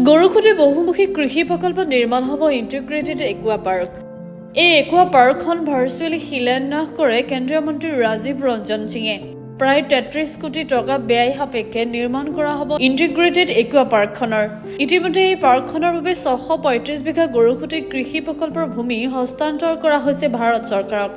গৰুখুটি বহুমুখী কৃষি প্ৰকল্প নিৰ্মাণ হ'ব ইণ্টিগ্ৰেটেড একুৱা পাৰ্ক। এই একুৱা পাৰ্কখন ভাৰ্চুৱেলি শিলান্যাস কৰে কেন্দ্ৰীয় মন্ত্ৰী ৰাজীৱ ৰঞ্জন সিঙে। প্ৰায় ৩৩ কোটি টকা ব্যয় সাপেক্ষে নিৰ্মাণ কৰা হ'ব ইণ্টিগ্ৰেটেড একুৱা পাৰ্কখনৰ। ইতিমধ্যে এই পাৰ্কখনৰ বাবে ৬৩৫ বিঘা গৰুখুটি কৃষি প্ৰকল্পৰ ভূমি হস্তান্তৰ কৰা হৈছে ভাৰত চৰকাৰক।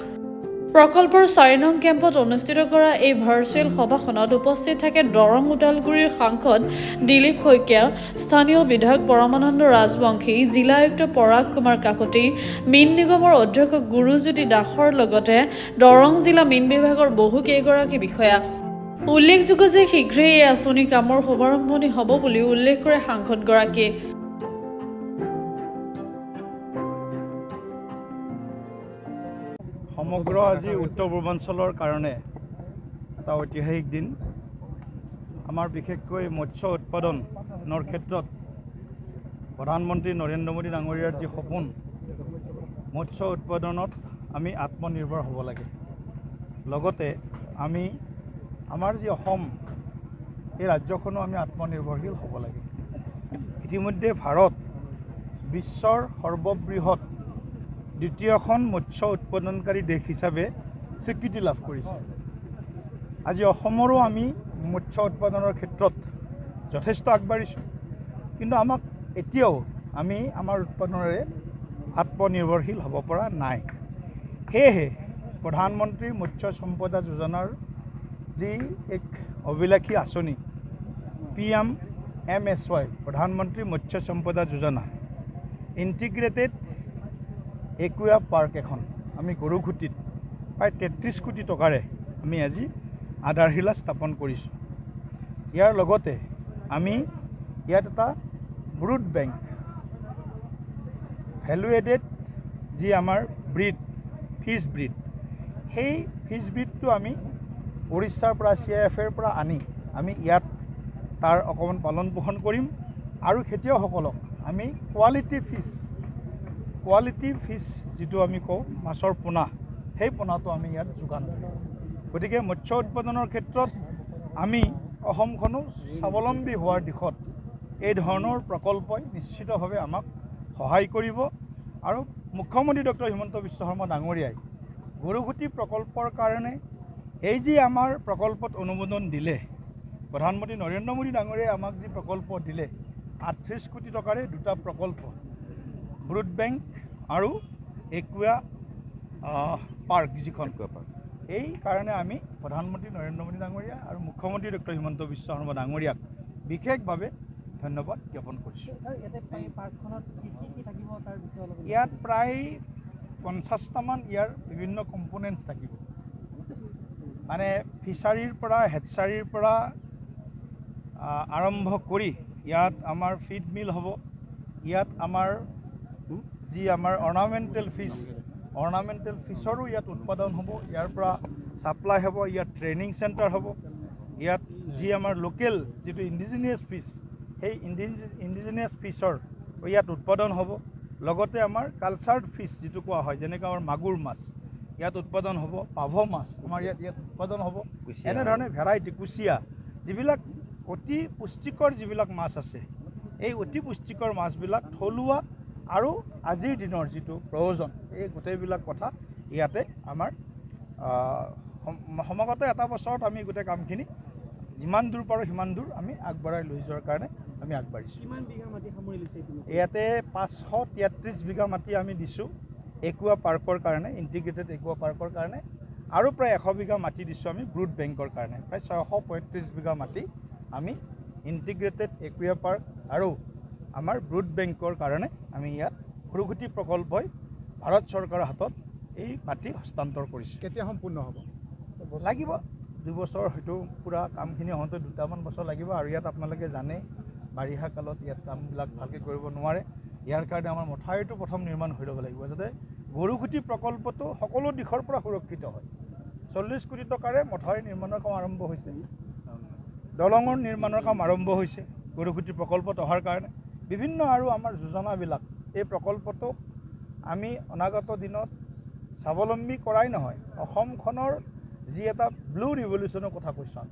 প্ৰকল্পৰ ৪ নং কেম্পত অনুষ্ঠিত কৰা এই ভাৰ্চুৱেল সভাখনত উপস্থিত থাকে দৰং ওদালগুৰিৰ সাংসদ দিলীপ শইকীয়া, স্থানীয় বিধায়ক পৰমানন্দ ৰাজবংশী, জিলা আয়ুক্ত পৰাগ কুমাৰ কাকতি, মীন নিগমৰ অধ্যক্ষ গুৰুজ্যোতি দাসৰ লগতে দৰং জিলা মীন বিভাগৰ বহু কেইগৰাকী বিষয়া। উল্লেখযোগ্য যে শীঘ্ৰেই এই আঁচনি কামৰ শুভাৰম্ভণি হ'ব বুলি উল্লেখ কৰে সাংসদগৰাকীয়ে। সমগ্ৰ আজি উত্তৰ পূৰ্বাঞ্চলৰ কাৰণে এটা ঐতিহাসিক দিন। আমাৰ বিশেষকৈ মৎস্য উৎপাদনৰ ক্ষেত্ৰত প্ৰধানমন্ত্ৰী নৰেন্দ্ৰ মোদী ডাঙৰীয়াৰ যি সপোন, মৎস্য উৎপাদনত আমি আত্মনিৰ্ভৰ হ'ব লাগে। লগতে আমি আমাৰ যি অসম, এই ৰাজ্যখনো আমি আত্মনিৰ্ভৰশীল হ'ব লাগে। ইতিমধ্যে ভাৰত বিশ্বৰ সৰ্ববৃহৎ দ্বিতীয়খন মৎস্য উৎপাদনকাৰী দেশ হিচাপে স্বীকৃতি লাভ কৰিছে। আজি অসমৰো আমি মৎস্য উৎপাদনৰ ক্ষেত্ৰত যথেষ্ট আগবাঢ়িছোঁ, কিন্তু আমাক এতিয়াও আমি আমাৰ উৎপাদনেৰে আত্মনিৰ্ভৰশীল হ'ব পৰা নাই। সেয়েহে প্ৰধানমন্ত্ৰী মৎস্য সম্পদা যোজনাৰ যি এক অভিলাষী আঁচনি PMMSY, প্ৰধানমন্ত্ৰী মৎস্য সম্পদা যোজনা, ইণ্টিগ্ৰেটেড একুৱা পাৰ্ক এখন আমি গৰুখুটিত প্ৰায় ৩৩ কোটি টকাৰে আমি আজি আধাৰশিলা স্থাপন কৰিছোঁ। ইয়াৰ লগতে আমি ইয়াত এটা ব্ৰুড বেংক, ভেলু এডেড যি আমাৰ ফিছ ব্ৰিড, সেই ফিছ ব্ৰিডটো আমি উৰিষ্যাৰ পৰা CIF-ৰ পৰা আনি আমি ইয়াত তাৰ অকণমান পালন পোষণ কৰিম আৰু খেতিয়কসকলক আমি কোৱালিটি ফিছ যিটো আমি কওঁ মাছৰ পোনা, সেই পোনাটো আমি ইয়াত যোগান ধৰিম। গতিকে মৎস্য উৎপাদনৰ ক্ষেত্ৰত আমি অসমখনো স্বাৱলম্বী হোৱাৰ দিশত এই ধৰণৰ প্ৰকল্পই নিশ্চিতভাৱে আমাক সহায় কৰিব। আৰু মুখ্যমন্ত্ৰী ডক্টৰ হিমন্ত বিশ্ব শৰ্মা ডাঙৰীয়াই গৰুখুটি প্ৰকল্পৰ কাৰণে এই যি আমাৰ প্ৰকল্পত অনুমোদন দিলে, প্ৰধানমন্ত্ৰী নৰেন্দ্ৰ মোদী ডাঙৰীয়াই আমাক যি প্ৰকল্প দিলে ৩৮ কোটি টকাৰে দুটা প্ৰকল্প, ব্ৰুড বেংক আৰু একুৱা পাৰ্ক, যিখন এই কাৰণে আমি প্ৰধানমন্ত্ৰী নৰেন্দ্ৰ মোদী ডাঙৰীয়া আৰু মুখ্যমন্ত্ৰী ডক্টৰ হিমন্ত বিশ্ব শৰ্মা ডাঙৰীয়াক বিশেষভাৱে ধন্যবাদ জ্ঞাপন কৰিছোঁ। ইয়াত প্ৰায় ৫০টামান ইয়াৰ বিভিন্ন কম্পনেণ্টছ থাকিব। মানে ফিচাৰীৰ পৰা, হেটচাৰীৰ পৰা আৰম্ভ কৰি ইয়াত আমাৰ ফিড মিল হ'ব। ইয়াত আমাৰ যি আমাৰ অৰ্নামেণ্টেল ফিছৰো ইয়াত উৎপাদন হ'ব। ইয়াৰ পৰা ছাপ্লাই হ'ব। ইয়াত ট্ৰেইনিং চেণ্টাৰ হ'ব। ইয়াত যি আমাৰ লোকেল যিটো ইণ্ডিজিনিয়াছ ফিছ, সেই ইণ্ডিজিনিয়াছ ফিছৰ ইয়াত উৎপাদন হ'ব। লগতে আমাৰ কালচাৰ্ড ফিছ যিটো কোৱা হয়, যেনেকৈ আমাৰ মাগুৰ মাছ ইয়াত উৎপাদন হ'ব, পাভ মাছ আমাৰ ইয়াত উৎপাদন হ'ব। এনেধৰণে ভেৰাইটি, কুচিয়া, যিবিলাক অতি পুষ্টিকৰ যিবিলাক মাছ আছে, এই অতি পুষ্টিকৰ মাছবিলাক থলুৱা আৰু আজিৰ দিনৰ যিটো প্ৰয়োজন, এই গোটেইবিলাক কথা ইয়াতে আমাৰ সমাগত এটা বছৰত আমি গোটেই কামখিনি যিমান দূৰ পাৰোঁ সিমান দূৰ আমি আগবঢ়াই লৈ যোৱাৰ কাৰণে আমি আগবাঢ়িছোঁ। ইয়াতে ৫৩৩ বিঘা মাটি আমি দিছোঁ একুৱা পাৰ্কৰ কাৰণে, ইণ্টিগ্ৰেটেড একুৱা পাৰ্কৰ কাৰণে, আৰু প্ৰায় ১০০ বিঘা মাটি দিছোঁ আমি ব্ৰুড বেংকৰ কাৰণে। প্ৰায় ৬৩৫ বিঘা মাটি আমি ইণ্টিগ্ৰেটেড একুৱা পাৰ্ক আৰু আমাৰ ব্ৰুড বেংকৰ কাৰণে আমি ইয়াত গৰুখুটি প্ৰকল্পই ভাৰত চৰকাৰৰ হাতত এই মাটি হস্তান্তৰ কৰিছোঁ। কেতিয়া সম্পূৰ্ণ হ'ব? লাগিব ২ বছৰ, হয়তো পূৰা কামখিনি হওঁতে ২টামান বছৰ লাগিব। আৰু ইয়াত আপোনালোকে জানে বাৰিষা কালত ইয়াত কামবিলাক ভালকৈ কৰিব নোৱাৰে। ইয়াৰ কাৰণে আমাৰ মথাউৰিটো প্ৰথম নিৰ্মাণ হৈ ল'ব লাগিব, যাতে গৰুখুটি প্ৰকল্পটো সকলো দিশৰ পৰা সুৰক্ষিত হয়। ৪০ কোটি টকাৰে মথাউৰি নিৰ্মাণৰ কাম আৰম্ভ হৈছে, দলঙৰ নিৰ্মাণৰ কাম আৰম্ভ হৈছে গৰুখুটি প্ৰকল্পত অহাৰ কাৰণে। বিভিন্ন আৰু আমাৰ যোজনাবিলাক এই প্ৰকল্পটোক আমি অনাগত দিনত স্বাৱলম্বী কৰাই নহয়, অসমখনৰ যি এটা ব্লু ৰিভলিউশ্যনৰ কথা কৈছোঁ,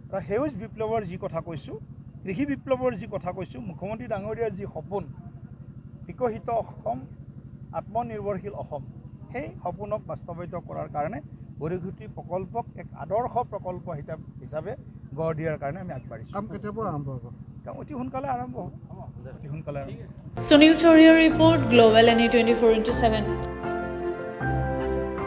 এটা সেউজ বিপ্লৱৰ যি কথা কৈছোঁ, কৃষি বিপ্লৱৰ যি কথা কৈছোঁ, মুখ্যমন্ত্ৰী ডাঙৰীয়াৰ যি সপোন, বিকশিত অসম, আত্মনিৰ্ভৰশীল অসম, সেই সপোনক বাস্তৱায়িত কৰাৰ কাৰণে গৰিঘুটি প্ৰকল্পক এক আদৰ্শ প্ৰকল্প হিচাপে গঢ় দিয়াৰ কাৰণে আমি আগবাঢ়িছোঁ। কাম কেতিয়াৰ পৰা আৰম্ভ হ'ব? কাম অতি সোনকালে আৰম্ভ হ'ব, অতি সোনকালে। সুনীল চৌৰিয়াৰ ৰিপৰ্ট, গ্লোবেল NE 24/7।